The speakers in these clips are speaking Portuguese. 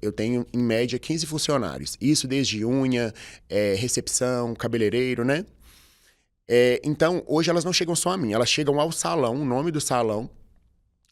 eu tenho, em média, 15 funcionários. Isso desde unha, recepção, cabeleireiro, né? Então, hoje elas não chegam só a mim, elas chegam ao salão, o nome do salão.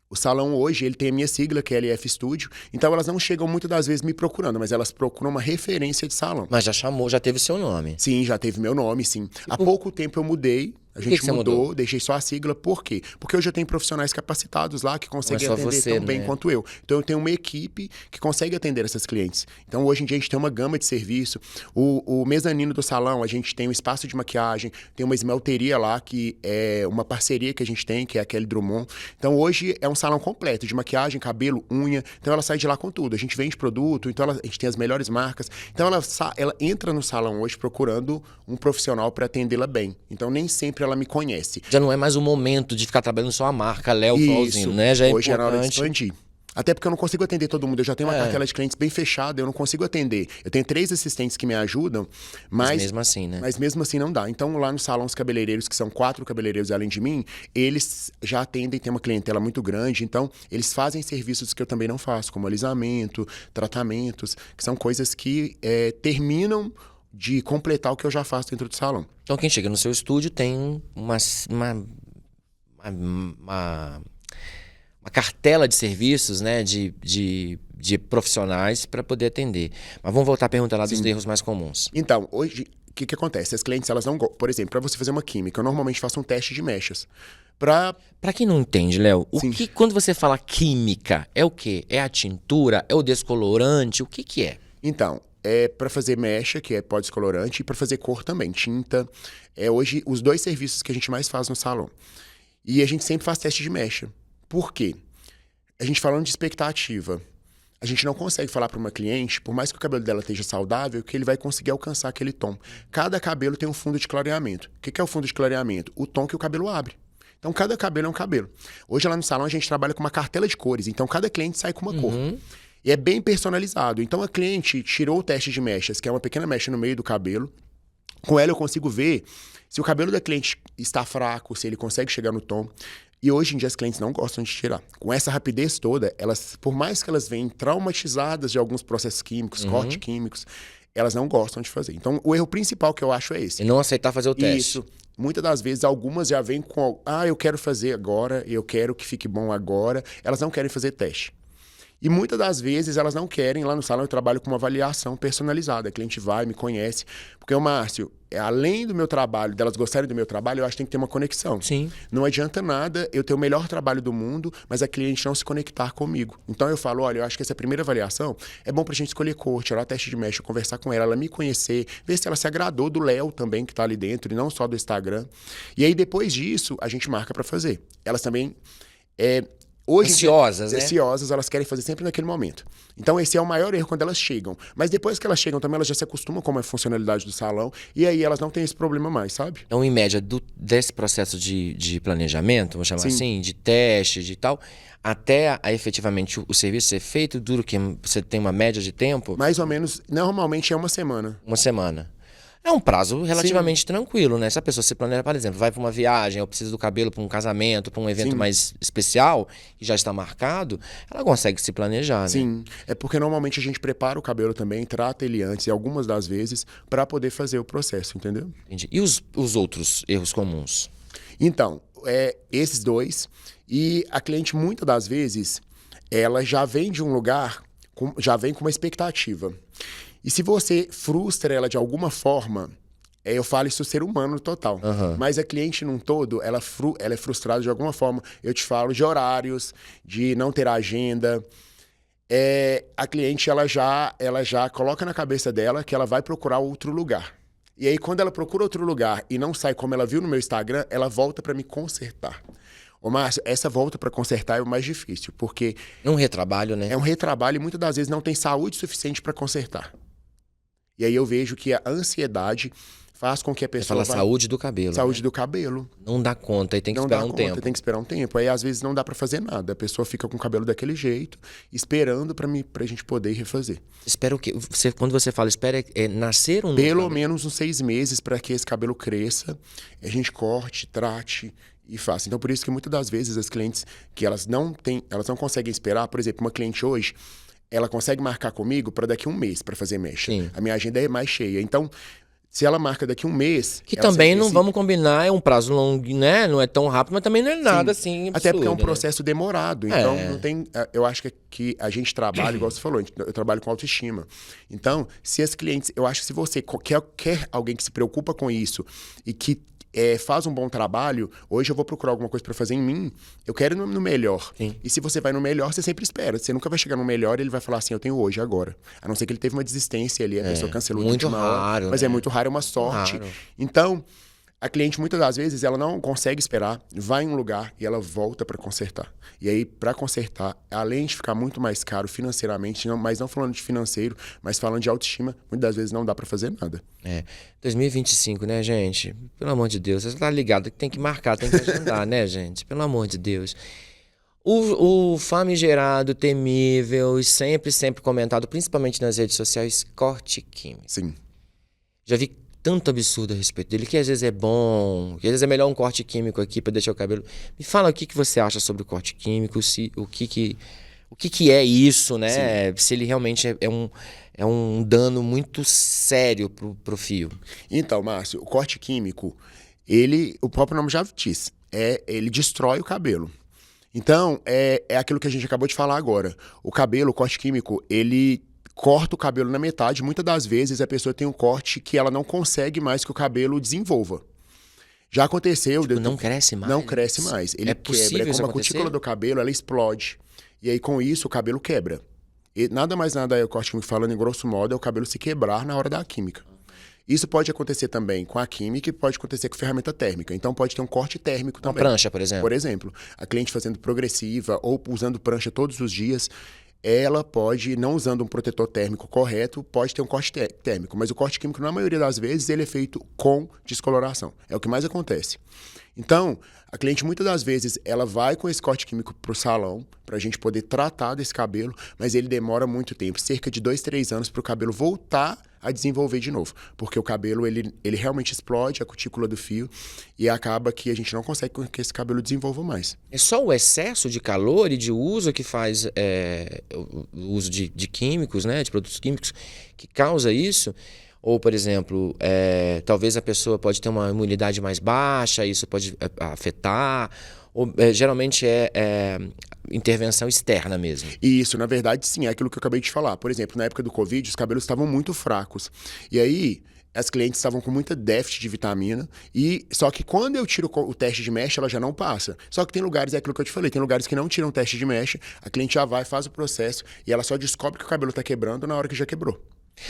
O salão hoje, ele tem a minha sigla, que é LF Studio. Então, elas não chegam muitas das vezes me procurando, mas elas procuram uma referência de salão. Mas já chamou, já teve o seu nome. Sim, já teve meu nome, sim. Há pouco tempo eu mudei. A gente mudou, deixei só a sigla. Por quê? Porque hoje eu tenho profissionais capacitados lá que conseguem atender tão bem quanto eu. Então, eu tenho uma equipe que consegue atender essas clientes. Então, hoje em dia, a gente tem uma gama de serviço. O mezanino do salão, a gente tem um espaço de maquiagem, tem uma esmelteria lá, que é uma parceria que a gente tem, que é a Kelly Drummond. Então, hoje é um salão completo de maquiagem, cabelo, unha. Então, ela sai de lá com tudo. A gente vende produto, então a gente tem as melhores marcas. Então, ela entra no salão hoje procurando um profissional para atendê-la bem. Então, nem sempre ela me conhece. Já não é mais o momento de ficar trabalhando só a marca Léo Flauzino, né? Já é hoje importante. É na hora de expandir. Até porque eu não consigo atender todo mundo. Eu já tenho uma cartela de clientes bem fechada, eu não consigo atender. Eu tenho 3 assistentes que me ajudam, mas mesmo assim, né? Mas mesmo assim não dá. Então, lá no salão, os cabeleireiros, que são 4 cabeleireiros além de mim, eles já atendem, tem uma clientela muito grande. Então, eles fazem serviços que eu também não faço, como alisamento, tratamentos, que são coisas que terminam de completar o que eu já faço dentro do salão. Então, quem chega no seu estúdio tem uma cartela de serviços, né, de profissionais para poder atender. Mas vamos voltar a perguntar lá dos erros mais comuns. Então, hoje, o que acontece? As clientes, elas não... Por exemplo, para você fazer uma química, eu normalmente faço um teste de mechas. Para quem não entende, Léo, quando você fala química, é o quê? É a tintura? É o descolorante? O que é? Então, é para fazer mecha, que é pó descolorante, e para fazer cor também, tinta. Hoje, os 2 serviços que a gente mais faz no salão. E a gente sempre faz teste de mecha. Por quê? A gente falando de expectativa, a gente não consegue falar para uma cliente, por mais que o cabelo dela esteja saudável, que ele vai conseguir alcançar aquele tom. Cada cabelo tem um fundo de clareamento. O que é o fundo de clareamento? O tom que o cabelo abre. Então, cada cabelo é um cabelo. Hoje, lá no salão, a gente trabalha com uma cartela de cores. Então, cada cliente sai com uma cor. E é bem personalizado. Então, a cliente tirou o teste de mechas, que é uma pequena mecha no meio do cabelo. Com ela, eu consigo ver se o cabelo da cliente está fraco, se ele consegue chegar no tom. E hoje em dia as clientes não gostam de tirar. Com essa rapidez toda, elas, por mais que elas venham traumatizadas de alguns processos químicos, cortes químicos, elas não gostam de fazer. Então, o erro principal que eu acho é esse. E não aceitar fazer o teste. Isso. Muitas das vezes, algumas já vêm com... eu quero fazer agora, eu quero que fique bom agora. Elas não querem fazer teste. E muitas das vezes elas não querem, lá no salão eu trabalho com uma avaliação personalizada. A cliente vai, me conhece. Porque, Márcio, além do meu trabalho, delas gostarem do meu trabalho, eu acho que tem que ter uma conexão. Sim. Não adianta nada eu ter o melhor trabalho do mundo, mas a cliente não se conectar comigo. Então eu falo, olha, eu acho que essa primeira avaliação é bom pra gente escolher cor, tirar o teste de mecha, conversar com ela me conhecer, ver se ela se agradou do Léo também, que tá ali dentro, e não só do Instagram. E aí, depois disso, a gente marca pra fazer. Elas também... Hoje, ansiosas, né? Ansiosas, elas querem fazer sempre naquele momento. Então, esse é o maior erro quando elas chegam. Mas depois que elas chegam também, elas já se acostumam com a funcionalidade do salão. E aí, elas não têm esse problema mais, sabe? Então, em média, desse processo de planejamento, vamos chamar assim, de teste, de tal, até efetivamente o serviço ser feito, dura o quê? Você tem uma média de tempo? Mais ou menos, normalmente é uma semana. Uma semana. É um prazo relativamente tranquilo, né? Se a pessoa se planeja, por exemplo, vai para uma viagem, ou precisa do cabelo para um casamento, para um evento mais especial, que já está marcado, ela consegue se planejar, né? Sim, é porque normalmente a gente prepara o cabelo também, trata ele antes, e algumas das vezes, para poder fazer o processo, entendeu? Entendi. E os outros erros comuns? Então, esses 2, e a cliente, muitas das vezes, ela já vem de um lugar, já vem com uma expectativa. E se você frustra ela de alguma forma, eu falo isso ser humano total. Mas a cliente num todo, ela é frustrada de alguma forma. Eu te falo de horários, de não ter agenda. A cliente, ela já coloca na cabeça dela que ela vai procurar outro lugar. E aí, quando ela procura outro lugar e não sai como ela viu no meu Instagram, ela volta para me consertar. Ô, Márcio, essa volta para consertar é o mais difícil, porque... É um retrabalho, né? É um retrabalho e muitas das vezes não tem saúde suficiente para consertar. E aí eu vejo que a ansiedade faz com que a pessoa... Fala saúde do cabelo. Saúde do cabelo. Não dá conta e tem que esperar um tempo. Tem que esperar um tempo. Aí às vezes não dá pra fazer nada. A pessoa fica com o cabelo daquele jeito, esperando pra gente poder refazer. Espera o quê? Quando você fala espera, nascer um... Pelo menos uns 6 meses para que esse cabelo cresça, a gente corte, trate e faça. Então por isso que muitas das vezes as clientes que elas não conseguem esperar, por exemplo, uma cliente hoje... ela consegue marcar comigo para daqui a um mês para fazer mecha. Sim. A minha agenda é mais cheia. Então, se ela marca daqui a um mês... Que também não vamos combinar, é um prazo longo, né? Não é tão rápido, mas também não é nada assim absurdo, até porque é um né? processo demorado. Então, não tem... Eu acho que a gente trabalha, igual você falou, eu trabalho com autoestima. Então, se as clientes... Eu acho que se você quer alguém que se preocupa com isso e que faz um bom trabalho, hoje eu vou procurar alguma coisa para fazer em mim, eu quero ir no melhor. Sim. E se você vai no melhor, você sempre espera. Você nunca vai chegar no melhor e ele vai falar assim, eu tenho hoje, agora. A não ser que ele teve uma desistência ali, a pessoa cancelou de última hora. Mas é muito raro, é uma sorte. Raro. Então, a cliente, muitas das vezes, ela não consegue esperar, vai em um lugar e ela volta para consertar. E aí, para consertar, além de ficar muito mais caro financeiramente, mas não falando de financeiro, mas falando de autoestima, muitas das vezes não dá para fazer nada. 2025, né, gente? Pelo amor de Deus, você tá ligado que tem que marcar, tem que agendar, né, gente? Pelo amor de Deus. O famigerado, temível e sempre comentado, principalmente nas redes sociais, corte químico. Sim. Já vi tanto absurdo a respeito dele, que às vezes é bom, que às vezes é melhor um corte químico aqui para deixar o cabelo... Me fala o que você acha sobre o corte químico, o que é isso, né? Sim. Se ele realmente é um dano muito sério pro fio. Então, Márcio, o corte químico, o próprio nome já diz, ele destrói o cabelo. Então, é aquilo que a gente acabou de falar agora. O cabelo, o corte químico, ele corta o cabelo na metade. Muitas das vezes a pessoa tem um corte que ela não consegue mais que o cabelo desenvolva. Já aconteceu... Tipo, não cresce mais? Não cresce mais. Ele quebra. Como a cutícula do cabelo, ela explode. E aí, com isso, o cabelo quebra. E nada mais nada é o corte químico, falando em grosso modo, é o cabelo se quebrar na hora da química. Isso pode acontecer também com a química e pode acontecer com ferramenta térmica. Então, pode ter um corte térmico também. Uma prancha, por exemplo. Por exemplo, a cliente fazendo progressiva ou usando prancha todos os dias, ela pode, não usando um protetor térmico correto, pode ter um corte térmico. Mas o corte químico, na maioria das vezes, ele é feito com descoloração. É o que mais acontece. Então, a cliente, muitas das vezes, ela vai com esse corte químico para o salão, para a gente poder tratar desse cabelo, mas ele demora muito tempo, cerca de 2, 3 anos, para o cabelo voltar a desenvolver de novo. Porque o cabelo, ele realmente explode a cutícula do fio e acaba que a gente não consegue que esse cabelo desenvolva mais. É só o excesso de calor e de uso que faz o uso de químicos, né, de produtos químicos, que causa isso? Ou, por exemplo, talvez a pessoa pode ter uma imunidade mais baixa, isso pode afetar, ou geralmente é intervenção externa mesmo? Isso, na verdade, sim, é aquilo que eu acabei de falar. Por exemplo, na época do Covid, os cabelos estavam muito fracos. E aí, as clientes estavam com muita déficit de vitamina, só que quando eu tiro o teste de mecha, ela já não passa. Só que tem lugares, é aquilo que eu te falei, tem lugares que não tiram o teste de mecha, a cliente já vai, faz o processo, e ela só descobre que o cabelo está quebrando na hora que já quebrou.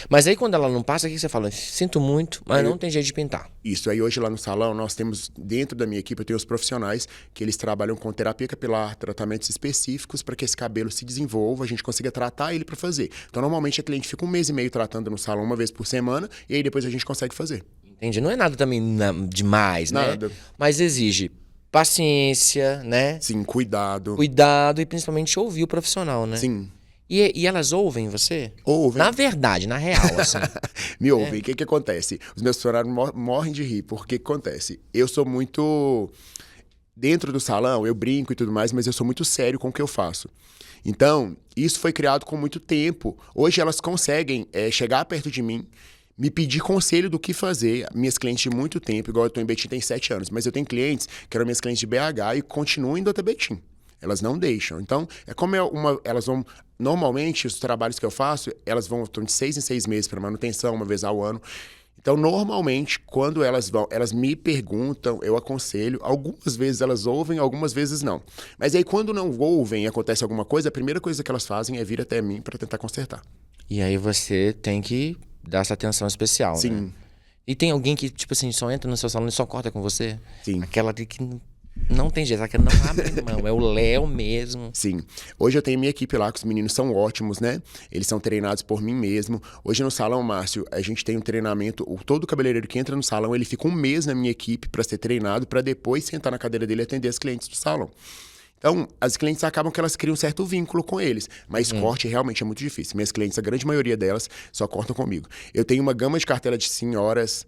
Mas aí quando ela não passa, o que você fala? Sinto muito, mas não tem jeito de pintar. Isso, aí hoje lá no salão nós temos, dentro da minha equipe, eu tenho os profissionais que eles trabalham com terapia capilar, tratamentos específicos para que esse cabelo se desenvolva, a gente consiga tratar ele para fazer. Então normalmente a cliente fica 1 mês e meio tratando no salão uma vez por semana e aí depois a gente consegue fazer. Entendi, não é nada também demais, nada, né? Mas exige paciência, né? Sim, cuidado. Cuidado e principalmente ouvir o profissional, né? Sim. E elas ouvem você? Ouvem. Na verdade, na real, assim. Me ouvem. O que acontece? Os meus funcionários morrem de rir, porque o que acontece? Eu sou muito... Dentro do salão, eu brinco e tudo mais, mas eu sou muito sério com o que eu faço. Então, isso foi criado com muito tempo. Hoje elas conseguem chegar perto de mim, me pedir conselho do que fazer. Minhas clientes de muito tempo, igual eu estou em Betim, tem 7 anos, mas eu tenho clientes que eram minhas clientes de BH e continuam indo até Betim. Elas não deixam. Então, elas vão... Normalmente, os trabalhos que eu faço, elas vão de 6 em 6 meses para manutenção, uma vez ao ano. Então, normalmente, quando elas vão, elas me perguntam, eu aconselho. Algumas vezes elas ouvem, algumas vezes não. Mas aí, quando não ouvem e acontece alguma coisa, a primeira coisa que elas fazem é vir até mim para tentar consertar. E aí você tem que dar essa atenção especial, Sim. né? E tem alguém que, tipo assim, só entra no seu salão e só corta com você? Sim. Aquela de que... Não tem jeito, aquela não abre mão, é o Léo mesmo. Sim. Hoje eu tenho minha equipe lá, que os meninos são ótimos, né? Eles são treinados por mim mesmo. Hoje no salão, Márcio, a gente tem um treinamento, todo cabeleireiro que entra no salão, ele fica 1 mês na minha equipe para ser treinado, para depois sentar na cadeira dele e atender as clientes do salão. Então, as clientes acabam que elas criam um certo vínculo com eles, mas corte realmente é muito difícil. Minhas clientes, a grande maioria delas, só cortam comigo. Eu tenho uma gama de cartela de senhoras,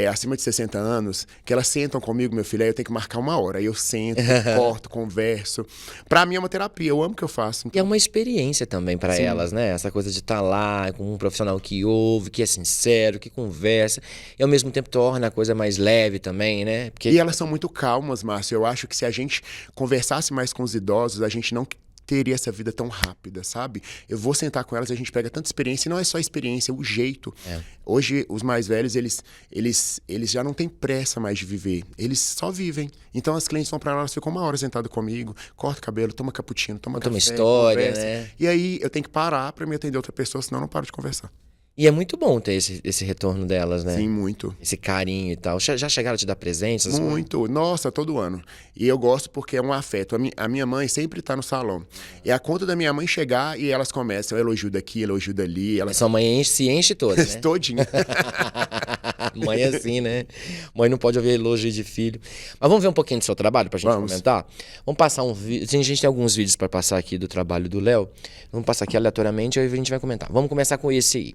acima de 60 anos, que elas sentam comigo, meu filho, aí eu tenho que marcar uma hora. Aí eu sento, corto, converso. Pra mim é uma terapia, eu amo o que eu faço. E é uma experiência também pra elas, né? Essa coisa de estar lá com um profissional que ouve, que é sincero, que conversa. E ao mesmo tempo torna a coisa mais leve também, né? E elas são muito calmas, Márcio. Eu acho que se a gente conversasse mais com os idosos, a gente não teria essa vida tão rápida, sabe? Eu vou sentar com elas, a gente pega tanta experiência, e não é só experiência, é o jeito. Hoje, os mais velhos, eles já não têm pressa mais de viver, eles só vivem. Então, as clientes vão pra lá, elas ficam uma hora sentadas comigo, corta o cabelo, toma cappuccino, toma café, uma história, conversa. né? E aí, eu tenho que parar pra me atender outra pessoa, senão eu não paro de conversar. E é muito bom ter esse retorno delas, né? Sim, muito. Esse carinho e tal. Já chegaram a te dar presentes? Muito. Nossa, todo ano. E eu gosto porque é um afeto. A minha mãe sempre tá no salão. É a conta da minha mãe chegar e elas começam elogio daqui, elogio dali. Sua mãe se enche toda, né? Todinha. Mãe é assim, né? Mãe não pode ouvir elogio de filho. Mas vamos ver um pouquinho do seu trabalho pra gente comentar? Vamos passar um vídeo. A gente tem alguns vídeos pra passar aqui do trabalho do Léo. Vamos passar aqui aleatoriamente e aí a gente vai comentar. Vamos começar com esse aí.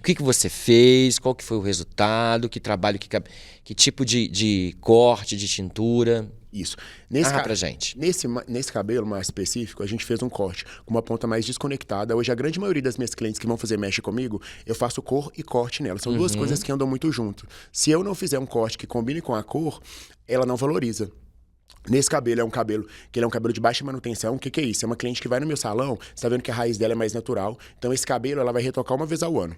O que você fez? Qual que foi o resultado? Que trabalho, que tipo de corte, de tintura? Isso. Pra gente. Nesse cabelo mais específico, a gente fez um corte com uma ponta mais desconectada. Hoje, a grande maioria das minhas clientes que vão fazer mecha comigo, eu faço cor e corte nela. São duas coisas que andam muito junto. Se eu não fizer um corte que combine com a cor, ela não valoriza. Nesse cabelo, é um cabelo que ele é um cabelo de baixa manutenção. O que é isso? É uma cliente que vai no meu salão, você tá vendo que a raiz dela é mais natural. Então, esse cabelo, ela vai retocar uma vez ao ano.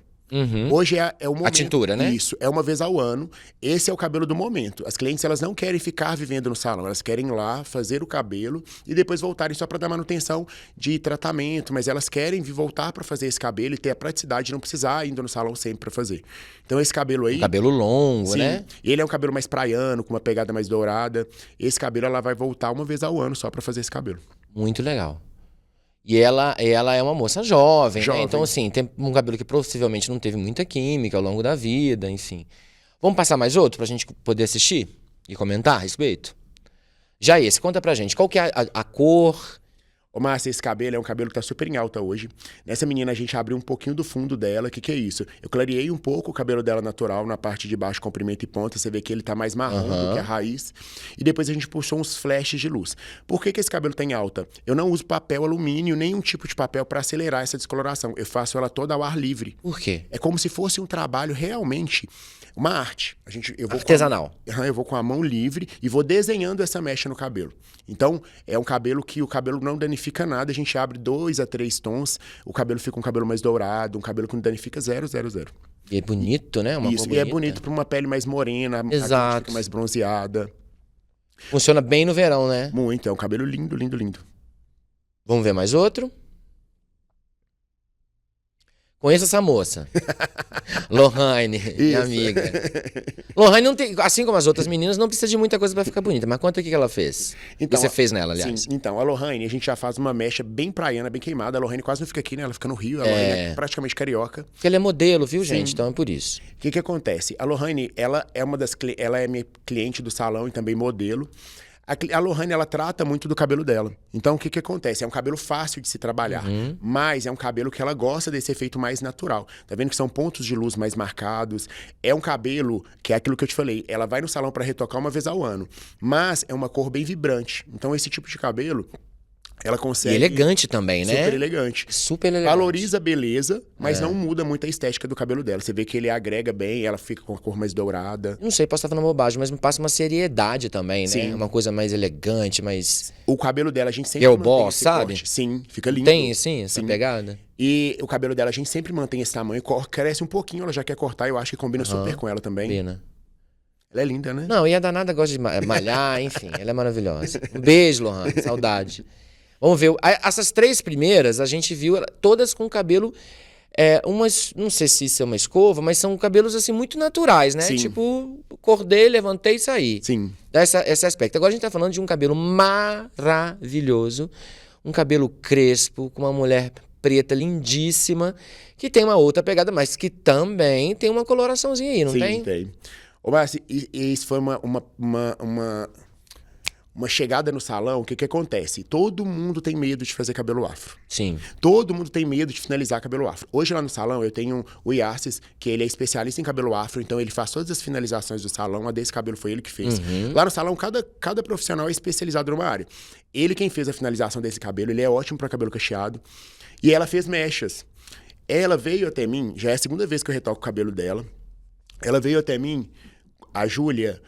Hoje é o momento. A tintura, né? Isso, é uma vez ao ano. Esse é o cabelo do momento. As clientes, elas não querem ficar vivendo no salão, elas querem ir lá fazer o cabelo e depois voltarem só para dar manutenção de tratamento, mas elas querem voltar para fazer esse cabelo e ter a praticidade de não precisar ir indo no salão sempre para fazer. Então esse cabelo aí, cabelo longo, sim, né? Ele é um cabelo mais praiano, com uma pegada mais dourada. Esse cabelo ela vai voltar uma vez ao ano só para fazer esse cabelo. Muito legal. E ela é uma moça jovem, né? Então, assim, tem um cabelo que possivelmente não teve muita química ao longo da vida, enfim. Vamos passar mais outro pra gente poder assistir e comentar a respeito? Já esse, conta pra gente, qual que é a cor? Ô, Márcia, esse cabelo é um cabelo que tá super em alta hoje. Nessa menina, a gente abriu um pouquinho do fundo dela. O que é isso? Eu clareei um pouco o cabelo dela natural na parte de baixo, comprimento e ponta. Você vê que ele tá mais marrom do que a raiz. E depois a gente puxou uns flashes de luz. Por que esse cabelo tá em alta? Eu não uso papel alumínio, nenhum tipo de papel para acelerar essa descoloração. Eu faço ela toda ao ar livre. Por quê? É como se fosse um trabalho realmente, uma arte. Artesanal. Eu vou com a mão livre e vou desenhando essa mecha no cabelo. Então, é um cabelo que o cabelo não danifica nada. A gente abre 2 a 3 tons, o cabelo fica um cabelo mais dourado, um cabelo que não danifica 0, 0, 0. E é bonito, né? Isso, e é bonito para uma pele mais morena, exato, a fica mais bronzeada. Funciona bem no verão, né? Muito, é um cabelo lindo, lindo, lindo. Vamos ver mais outro? Conheço essa moça. Lohane, minha amiga. Lohane não tem, assim como as outras meninas, não precisa de muita coisa pra ficar bonita. Mas conta o que ela fez. Então, você fez nela, aliás. Sim, então, a Lohane, a gente já faz uma mecha bem praiana, bem queimada. A Lohane quase não fica aqui, né? Ela fica no Rio. A Lohane é praticamente carioca. Porque ela é modelo, viu, gente? Sim. Então é por isso. O que acontece? A Lohane, ela é minha cliente do salão e também modelo. A Lohane, ela trata muito do cabelo dela. Então, o que acontece? É um cabelo fácil de se trabalhar, mas é um cabelo que ela gosta desse efeito mais natural. Tá vendo que são pontos de luz mais marcados? É um cabelo que é aquilo que eu te falei. Ela vai no salão para retocar uma vez ao ano, mas é uma cor bem vibrante. Então, esse tipo de cabelo, ela consegue... E elegante também, né? Super elegante. Super elegante. Valoriza a beleza, mas não muda muito a estética do cabelo dela. Você vê que ele agrega bem, ela fica com a cor mais dourada. Não sei, posso estar falando bobagem, mas me passa uma seriedade também, né? Sim. Uma coisa mais elegante, mais... O cabelo dela, a gente sempre Girl boss, sabe? Corte. Sim, fica lindo. Tem, assim, essa pegada? E o cabelo dela, a gente sempre mantém esse tamanho. Cresce um pouquinho, ela já quer cortar. Eu acho que combina super com ela também. Pena. Ela é linda, né? Não, e a danada gosta de malhar, enfim. Ela é maravilhosa. Um beijo, Lohane. Saudade. Vamos ver. Essas 3 primeiras, a gente viu todas com cabelo... umas, não sei se isso é uma escova, mas são cabelos assim muito naturais, né? Sim. Tipo, acordei, levantei e saí. Sim. Dá esse aspecto. Agora a gente tá falando de um cabelo maravilhoso, um cabelo crespo, com uma mulher preta lindíssima, que tem uma outra pegada, mas que também tem uma coloraçãozinha aí, não tem? Sim, tem. Ô, Márcio, isso foi uma chegada no salão, o que que acontece? Todo mundo tem medo de fazer cabelo afro. Sim. Todo mundo tem medo de finalizar cabelo afro. Hoje lá no salão eu tenho o Iassis, que ele é especialista em cabelo afro, então ele faz todas as finalizações do salão. A desse cabelo foi ele que fez. Lá no salão, cada profissional é especializado numa área. Ele quem fez a finalização desse cabelo, ele é ótimo para cabelo cacheado. E ela fez mechas. Ela veio até mim, já é a segunda vez que eu retoco o cabelo dela. Ela veio até mim, a Júlia,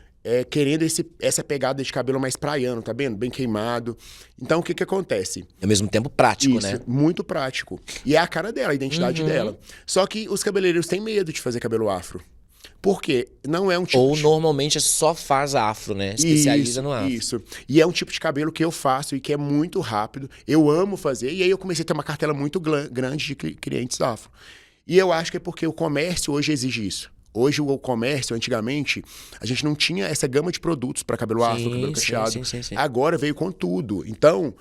querendo essa pegada de cabelo mais praiano, tá vendo? Bem queimado. Então, o que que acontece? Ao mesmo tempo prático, Isso, né? muito prático. E é a cara dela, a identidade dela. Só que os cabeleireiros têm medo de fazer cabelo afro. Por quê? Não é um tipo Ou normalmente só faz afro, né? Especializa no afro. Isso. E é um tipo de cabelo que eu faço e que é muito rápido. Eu amo fazer. E aí eu comecei a ter uma cartela muito grande de clientes afro. E eu acho que é porque o comércio hoje exige isso. Hoje o comércio, antigamente, a gente não tinha essa gama de produtos para cabelo afro, cabelo cacheado. Sim. Agora veio com tudo. Então,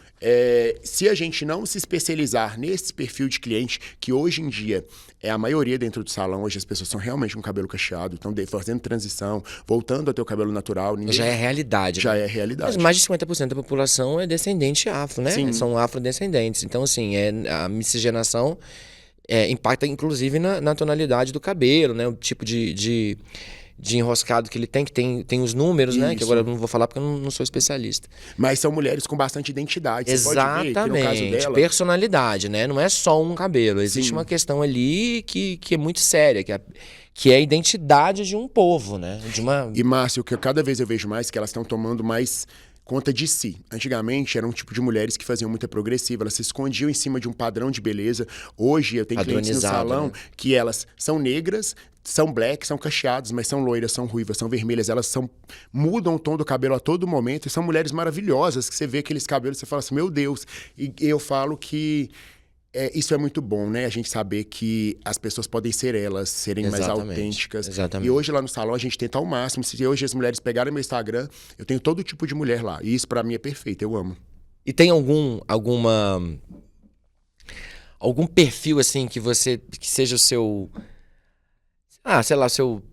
se a gente não se especializar nesse perfil de cliente, que hoje em dia é a maioria dentro do salão, hoje as pessoas são realmente com cabelo cacheado, estão fazendo transição, voltando a ter o cabelo natural. Já é realidade. Já né? é realidade. Mas mais de 50% da população é descendente afro, né? Sim. São afrodescendentes. Então, assim, a miscigenação impacta inclusive na tonalidade do cabelo, né? O tipo de enroscado que ele tem, que tem os números, né? Que agora eu não vou falar porque eu não sou especialista. Mas são mulheres com bastante identidade. Exatamente. Você pode ver que no caso dela... Personalidade, né? Não é só um cabelo. Existe uma questão ali que é muito séria, que é a identidade de um povo, né? E, Márcio, que cada vez eu vejo mais que elas estão tomando mais conta de si. Antigamente eram um tipo de mulheres que faziam muita progressiva, elas se escondiam em cima de um padrão de beleza. Hoje eu tenho clientes no salão, né, que elas são negras, são black, são cacheadas, mas são loiras, são ruivas, são vermelhas, mudam o tom do cabelo a todo momento e são mulheres maravilhosas, que você vê aqueles cabelos e você fala assim, meu Deus. E eu falo que isso é muito bom, né? A gente saber que as pessoas podem ser elas, serem mais autênticas. Exatamente. E hoje lá no salão a gente tenta ao máximo. Se hoje as mulheres pegarem meu Instagram, eu tenho todo tipo de mulher lá. E isso pra mim é perfeito, eu amo. E tem algum perfil, assim, que seja o seu... sei lá, o seu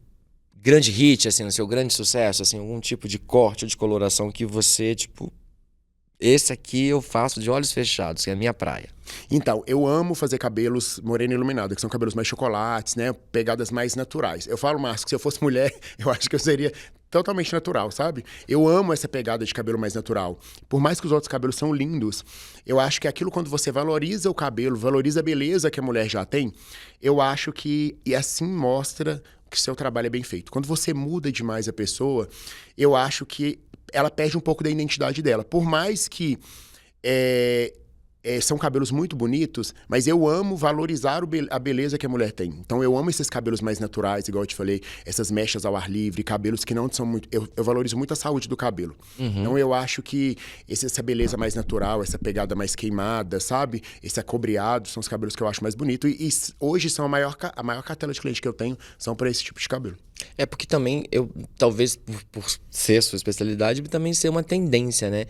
grande hit, assim, o seu grande sucesso, assim, algum tipo de corte ou de coloração que você, tipo... Esse aqui eu faço de olhos fechados, que é a minha praia. Então, eu amo fazer cabelos moreno iluminado, que são cabelos mais chocolates, né? Pegadas mais naturais. Eu falo, Márcio, que se eu fosse mulher, eu acho que eu seria totalmente natural, sabe? Eu amo essa pegada de cabelo mais natural. Por mais que os outros cabelos são lindos, eu acho que aquilo quando você valoriza o cabelo, valoriza a beleza que a mulher já tem, eu acho que e assim mostra que seu trabalho é bem feito. Quando você muda demais a pessoa, eu acho que ela perde um pouco da identidade dela. Por mais que são cabelos muito bonitos, mas eu amo valorizar a beleza que a mulher tem. Então eu amo esses cabelos mais naturais, igual eu te falei, essas mechas ao ar livre, cabelos que não são muito... Eu valorizo muito a saúde do cabelo. Então eu acho que essa beleza mais natural, essa pegada mais queimada, sabe? Esse acobreado, são os cabelos que eu acho mais bonito. E hoje são a maior cartela de cliente que eu tenho, são para esse tipo de cabelo. É porque também, talvez por ser sua especialidade, também ser uma tendência, né?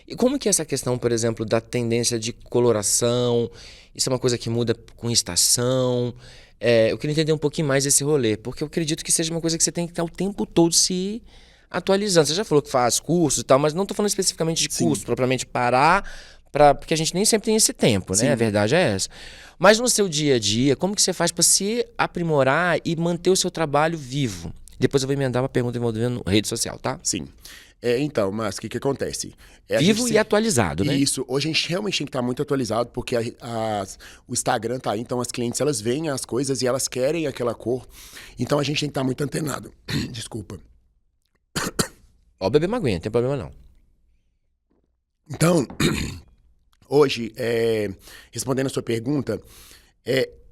E como que é essa questão, por exemplo, da tendência de coloração? Isso é uma coisa que muda com estação? Eu queria entender um pouquinho mais desse rolê, porque eu acredito que seja uma coisa que você tem que estar o tempo todo se atualizando. Você já falou que faz cursos e tal, mas não estou falando especificamente de curso, propriamente parar, porque a gente nem sempre tem esse tempo, né? Sim. A verdade é essa. Mas no seu dia a dia, como que você faz para se aprimorar e manter o seu trabalho vivo? Depois eu vou emendar uma pergunta envolvendo rede social, tá? Sim. Então, mas o que acontece? Vivo e atualizado, né? Isso. Hoje a gente realmente tem que estar muito atualizado, porque o Instagram tá aí, então as clientes, elas veem as coisas e elas querem aquela cor. Então a gente tem que estar muito antenado. Desculpa. Ó, beber uma aguinha, não tem problema não. Então... Hoje, respondendo a sua pergunta,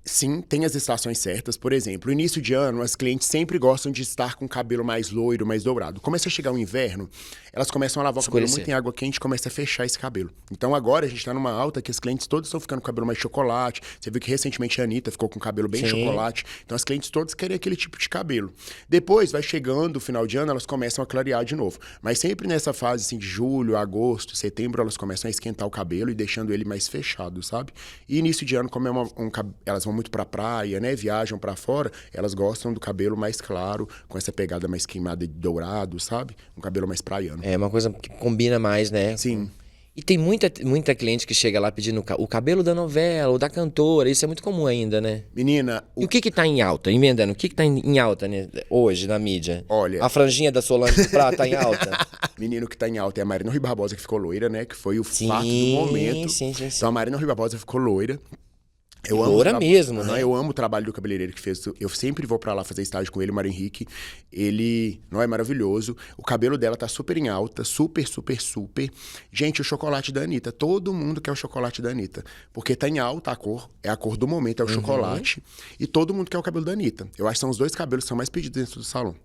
sim, tem as estações certas. Por exemplo, no início de ano, as clientes sempre gostam de estar com o cabelo mais loiro, mais dobrado. Começa a chegar o inverno, elas começam a lavar o cabelo muito em água quente e começa a fechar esse cabelo. Então agora a gente tá numa alta que as clientes todas estão ficando com o cabelo mais chocolate. Você viu que recentemente a Anitta ficou com o cabelo bem chocolate. Então as clientes todas querem aquele tipo de cabelo. Depois, vai chegando o final de ano, elas começam a clarear de novo. Mas sempre nessa fase assim, de julho, agosto, setembro, elas começam a esquentar o cabelo e deixando ele mais fechado, sabe? E início de ano, como elas vão vão muito pra praia, né? Viajam pra fora, elas gostam do cabelo mais claro, com essa pegada mais queimada de dourado, sabe? Um cabelo mais praiano. É uma coisa que combina mais, né? Sim. E tem muita cliente que chega lá pedindo o cabelo da novela ou da cantora. Isso é muito comum ainda, né? Menina... E o que tá em alta? Emendando, o que tá em alta, né, hoje na mídia? Olha... A franjinha da Solange Prata tá em alta? Menino que tá em alta é a Marina Rui Barbosa, que ficou loira, né? Que foi o fato do momento. Sim. Então a Marina Rui Barbosa ficou loira. Loira mesmo, né? Eu amo o trabalho do cabeleireiro que fez. Eu sempre vou pra lá fazer estágio com ele, o Mário Henrique. Ele não é maravilhoso. O cabelo dela tá super em alta, super. Gente, o chocolate da Anitta. Todo mundo quer o chocolate da Anitta. Porque tá em alta a cor, é a cor do momento, é o chocolate. E todo mundo quer o cabelo da Anitta. Eu acho que são os 2 cabelos que são mais pedidos dentro do salão.